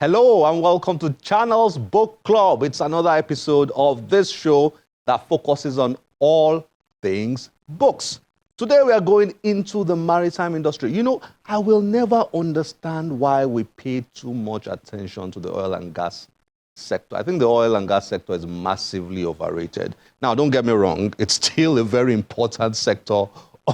Hello and welcome to Channels Book Club. It's another episode of this show that focuses on all things books. Today we are going into the maritime industry. You know, I will never understand why we pay too much attention to the oil and gas sector. I think the oil and gas sector is massively overrated. Now, don't get me wrong, it's still a very important sector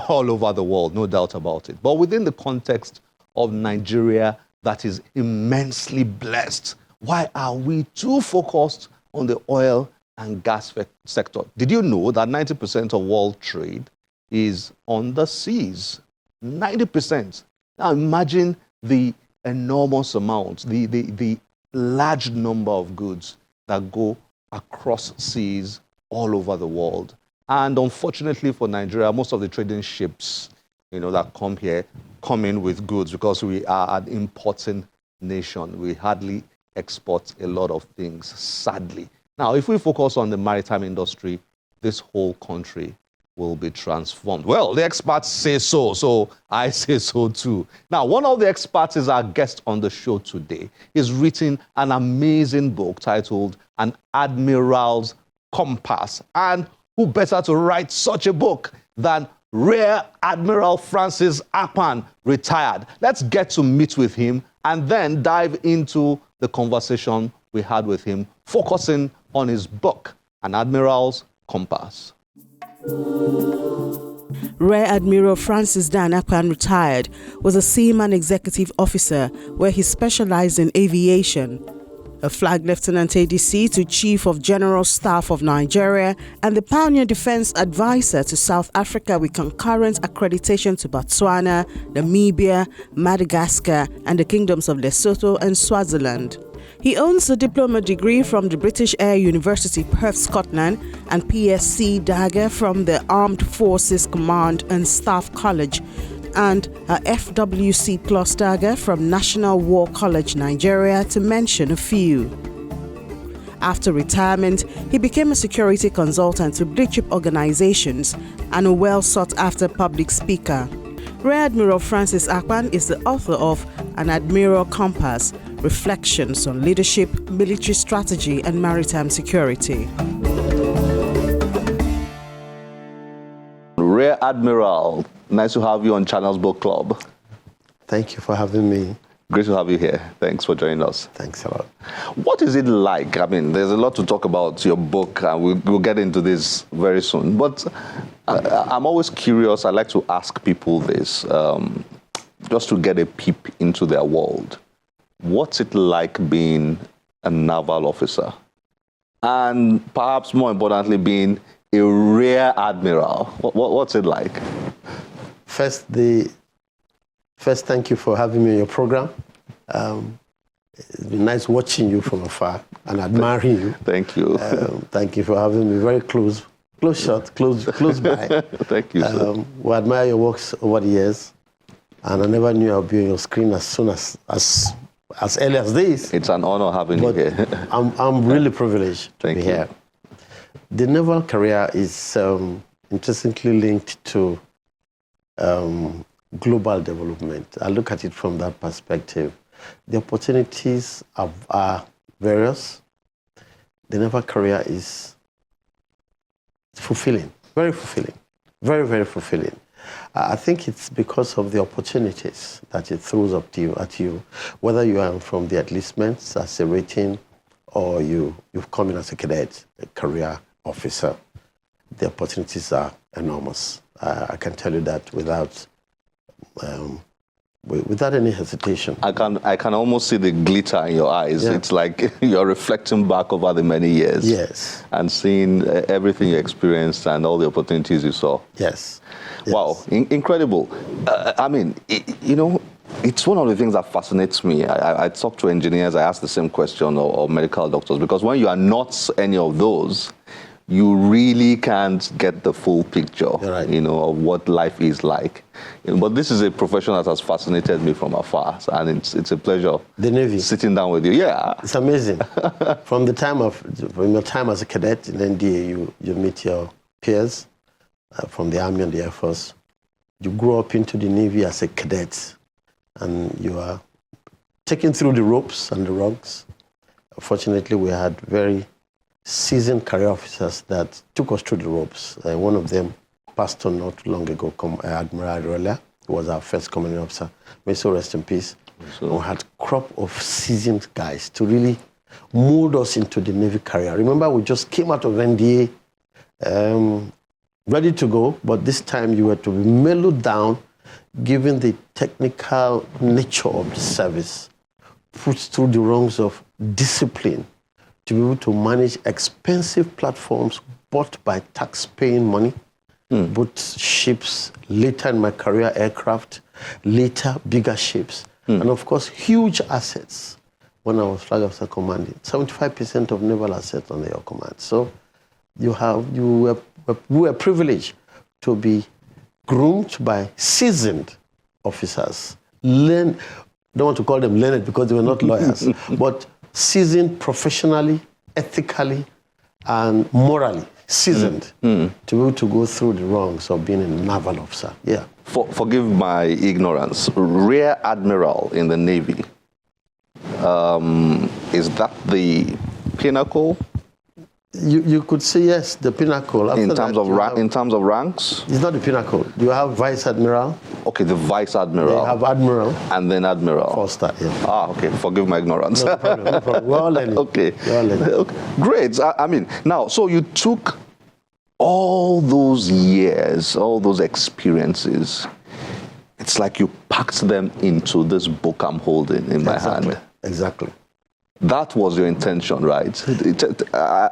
all over the world, no doubt about it. But within the context of Nigeria, that is immensely blessed, why are we too focused on the oil and gas sector? Did you know that 90% of world trade is on the seas? 90%. Now imagine the enormous amount, the large number of goods that go across seas all over the world. And unfortunately for Nigeria, most of the trading ships, that come in with goods because we are an importing nation. We hardly export a lot of things, sadly. Now, if we focus on the maritime industry, this whole country will be transformed. Well, the experts say so, so I say so too. Now, one of the experts is our guest on the show today. He's written an amazing book titled An Admiral's Compass. And who better to write such a book than Rear Admiral Francis Akpan, retired. Let's get to meet with him and then dive into the conversation we had with him, focusing on his book, An Admiral's Compass. Rear Admiral Francis Dan Akpan, retired, was a seaman executive officer where he specialized in aviation. A flag lieutenant ADC to Chief of General Staff of Nigeria and the pioneer defense advisor to South Africa with concurrent accreditation to Botswana, Namibia, Madagascar, and the kingdoms of Lesotho and Swaziland. He owns a diploma degree from the British Air University, Perth, Scotland, and PSc Dagger from the Armed Forces Command and Staff College, and a FWC Plus Dagger from National War College, Nigeria, to mention a few. After retirement, he became a security consultant to blue-chip organizations and a well-sought-after public speaker. Rear Admiral Francis Akpan is the author of An Admiral Compass, Reflections on Leadership, Military Strategy, and Maritime Security. Rear Admiral, nice to have you on Channels Book Club. Thank you for having me. Great to have you here. Thanks for joining us. Thanks a lot. What is it like? I mean, there's a lot to talk about your book, and we'll get into this very soon. But I'm always curious. I like to ask people this, just to get a peep into their world. What's it like being a naval officer? And perhaps more importantly, being a rear admiral. What's it like? First, thank you for having me on your program. It's been nice watching you from afar and admiring you. Thank you. Thank you for having me very close shot, close by. Thank you, sir. We admire your works over the years, and I never knew I'd be on your screen as soon as early as this. It's an honor having you here. I'm really privileged to be here. The naval career is interestingly linked to global development. I look at it from that perspective. The opportunities are various. The naval career is fulfilling, very fulfilling, very, very fulfilling. I think it's because of the opportunities that it throws up at you, whether you are from the enlistments as a rating or you've come in as a cadet, a career officer. The opportunities are enormous. I can tell you that without any hesitation. I can almost see the glitter in your eyes. Yeah. It's like you're reflecting back over the many years. Yes. And seeing everything you experienced and all the opportunities you saw. Yes. Wow, incredible. I mean, it's one of the things that fascinates me. I talk to engineers, I ask the same question, or medical doctors, because when you are not any of those, you really can't get the full picture, right, of what life is like. But this is a profession that has fascinated me from afar, and it's a pleasure. The Navy. Sitting down with you, yeah. It's amazing. From your time as a cadet in NDA, you meet your peers from the Army and the Air Force. You grow up into the Navy as a cadet, and you are taken through the ropes and the rungs. Fortunately, we had very seasoned career officers that took us through the ropes. One of them passed on not long ago, Admiral, who was our first commanding officer. May so rest in peace. So we had a crop of seasoned guys to really mold us into the Navy career. Remember, we just came out of NDA, ready to go, but this time you were to be mellowed down, given the technical nature of the service, put through the rungs of discipline, to be able to manage expensive platforms bought by tax-paying money, both ships, later in my career, aircraft, later bigger ships, and of course, huge assets. When I was flag officer commanding, 75% of naval assets under your command. So we were privileged to be groomed by seasoned officers. Don't want to call them learned because they were not lawyers, but seasoned professionally, ethically, and morally seasoned to be able to go through the rungs of being a naval officer. Yeah. Forgive my ignorance. Rear Admiral in the Navy, is that the pinnacle? You could say yes, the pinnacle. In terms of ranks? It's not the pinnacle. You have Vice Admiral. Okay, the Vice Admiral. You have Admiral. And then Admiral. Four-star, yeah. Ah, okay. Forgive my ignorance. No problem, no problem. We're all learning. Okay. We're all learning. Okay. Great. I mean, now, so you took all those years, all those experiences, it's like you packed them into this book I'm holding in my hand. Exactly. That was your intention, right?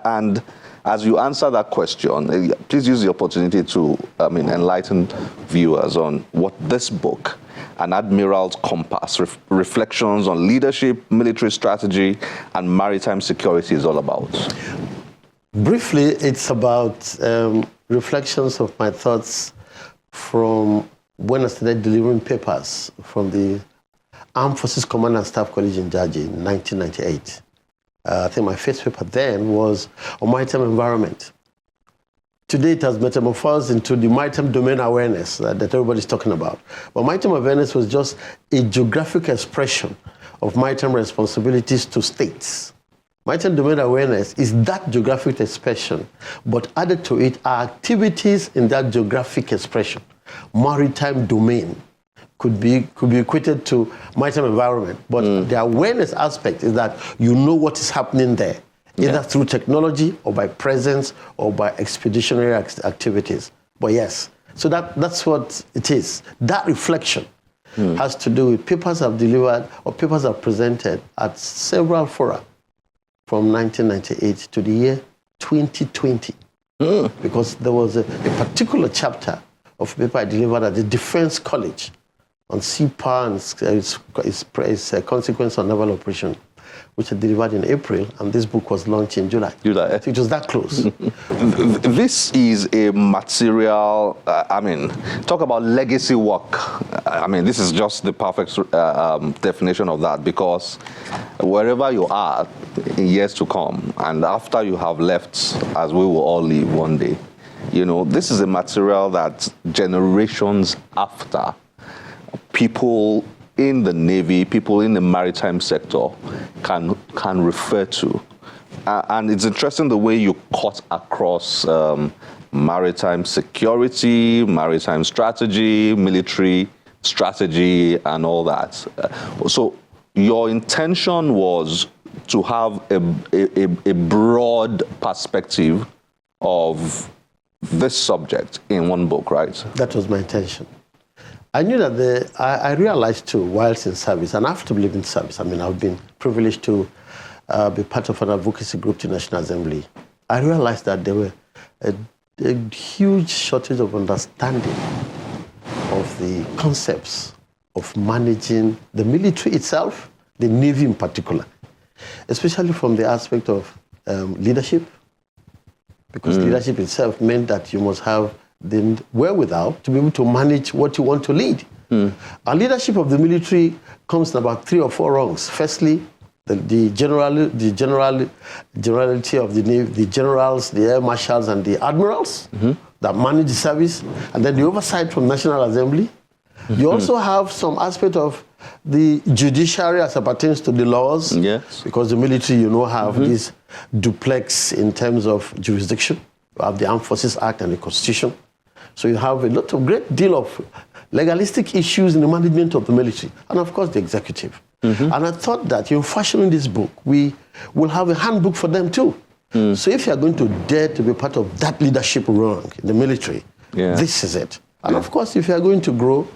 And as you answer that question, please use the opportunity to enlighten viewers on what this book, An Admiral's Compass, Reflections on Leadership, Military Strategy, and Maritime Security is all about. Briefly, it's about reflections of my thoughts from when I started delivering papers from the Armed Forces Command and Staff College in Jaji in 1998. I think my first paper then was on maritime environment. Today it has metamorphosed into the maritime domain awareness that everybody's talking about. But maritime awareness was just a geographic expression of maritime responsibilities to states. Maritime domain awareness is that geographic expression, but added to it are activities in that geographic expression. Maritime domain could be equated to maritime environment, but the awareness aspect is that you know what is happening there, either through technology or by presence or by expeditionary activities. But yes, so that's what it is. That reflection has to do with papers I've delivered or papers I've presented at several fora from 1998 to the year 2020, because there was a particular chapter of paper I delivered at the Defense College on sea power and its consequence on naval operation, which I delivered in April, and this book was launched in July. So it was that close. This is a material, talk about legacy work. This is just the perfect definition of that, because wherever you are in years to come, and after you have left, as we will all leave one day, this is a material that generations after, people in the Navy, people in the maritime sector can refer to. And it's interesting the way you cut across maritime security, maritime strategy, military strategy, and all that. So your intention was to have a broad perspective of this subject in one book, right? That was my intention. I knew that I realized too, whilst in service, and after leaving service, I've been privileged to be part of an advocacy group to National Assembly. I realized that there were a huge shortage of understanding of the concepts of managing the military itself, the Navy in particular, especially from the aspect of leadership, because leadership itself meant that you must have the wherewithal to be able to manage what you want to lead. Our leadership of the military comes in about 3 or 4 rungs. Firstly, the generality of the Navy, the generals, the air marshals, and the admirals that manage the service, and then the oversight from National Assembly. You also have some aspect of the judiciary as it pertains to the laws. Yes. Because the military, have this duplex in terms of jurisdiction. You have the Armed Forces Act and the Constitution. So you have a great deal of legalistic issues in the management of the military. And of course, the executive. And I thought that in fashioning this book, we will have a handbook for them too. So if you are going to dare to be part of that leadership rung in the military, this is it. And of course, if you are going to grow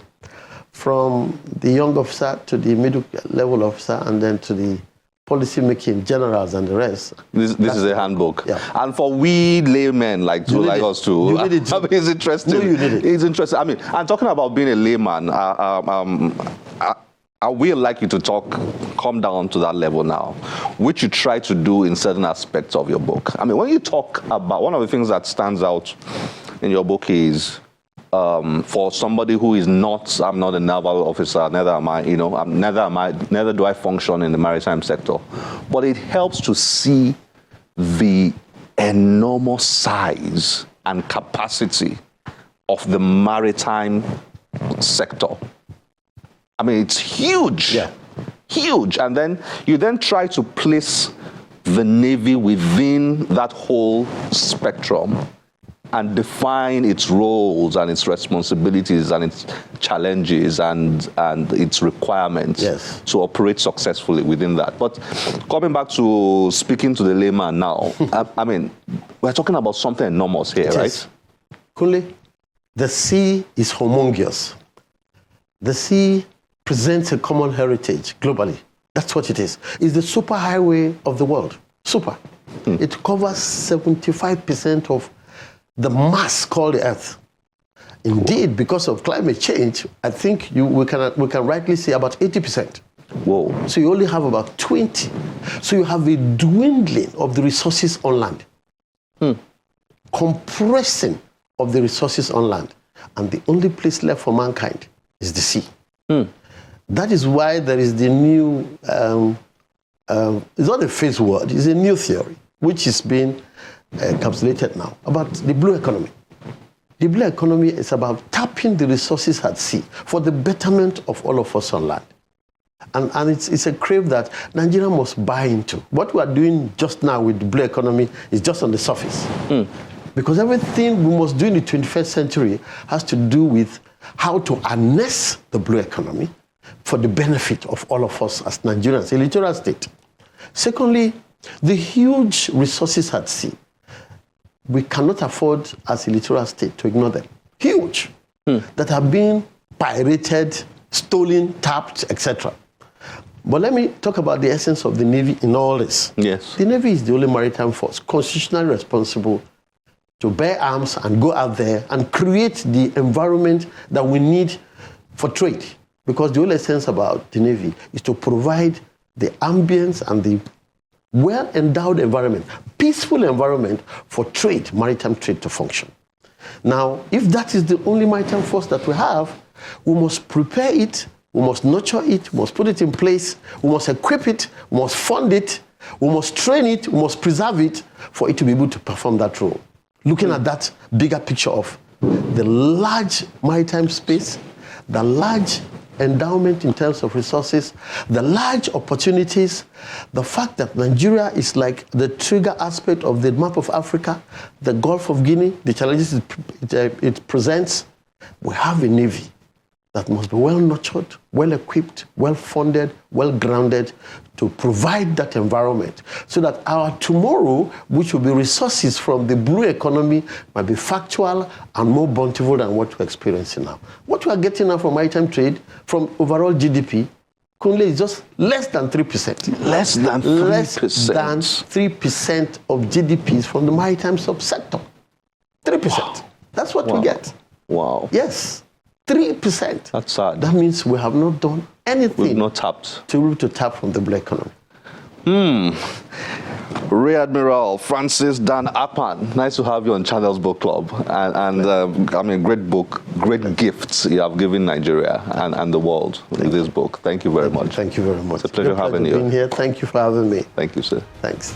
from the young officer to the middle level officer and then to the policy-making generals and the rest. This is a handbook. Yeah. And for we laymen like us too, you need it. I mean, it's interesting. No, you need it. It's interesting. I mean, I'm talking about being a layman. I will like you to come down to that level now, which you try to do in certain aspects of your book. I mean, when you talk about, one of the things that stands out in your book is, for somebody who is not, I'm not a naval officer, neither am I, neither do I function in the maritime sector, but it helps to see the enormous size and capacity of the maritime sector. I mean, it's huge. Yeah. Huge. And then you try to place the Navy within that whole spectrum and define its roles and its responsibilities and its challenges and its requirements to operate successfully within that. But coming back to speaking to the layman now, I mean, we're talking about something enormous here, right? Kunle, the sea is humongous. The sea presents a common heritage globally. That's what it is. It's the superhighway of the world. Super. It covers 75% of the mass called the Earth. Indeed, because of climate change, I think we can rightly say about 80%. Whoa. So you only have about 20. So you have a dwindling of the resources on land. Compressing of the resources on land. And the only place left for mankind is the sea. That is why there is the new, it's not a phase word, it's a new theory, which is being encapsulated now, about the blue economy. The blue economy is about tapping the resources at sea for the betterment of all of us on land. And it's a crave that Nigeria must buy into. What we are doing just now with the blue economy is just on the surface. Because everything we must do in the 21st century has to do with how to harness the blue economy for the benefit of all of us as Nigerians, a littoral state. Secondly, the huge resources at sea. We cannot afford, as a littoral state, to ignore them. Huge. That have been pirated, stolen, tapped, etc. But let me talk about the essence of the Navy in all this. Yes. The Navy is the only maritime force constitutionally responsible to bear arms and go out there and create the environment that we need for trade. Because the whole essence about the Navy is to provide the ambience and the well-endowed environment, peaceful environment for trade, maritime trade to function. Now, if that is the only maritime force that we have, we must prepare it, we must nurture it, we must put it in place, we must equip it, we must fund it, we must train it, we must preserve it for it to be able to perform that role. Looking at that bigger picture of the large maritime space, the large endowment in terms of resources, the large opportunities, the fact that Nigeria is like the trigger aspect of the map of Africa, the Gulf of Guinea, the challenges it presents, we have a Navy that must be well nurtured, well equipped, well funded, well grounded to provide that environment so that our tomorrow, which will be resources from the blue economy, might be factual and more bountiful than what we're experiencing now. What we are getting now from maritime trade, from overall GDP, Kunle, is just less than 3%. Less than 3%. Less than 3% of GDP is from the maritime subsector. 3%. Wow. That's what we get. Wow. Yes. 3%. That's sad. That means we have not done anything. We've not tapped. To tap from the blue economy. Rear Admiral Francis Dan Akpan, nice to have you on Channels Book Club. I mean, great book, great gifts you have given Nigeria and the world with this book. Thank you very much. Thank you very much. It's a pleasure having you. Being here. Thank you for having me. Thank you, sir. Thanks.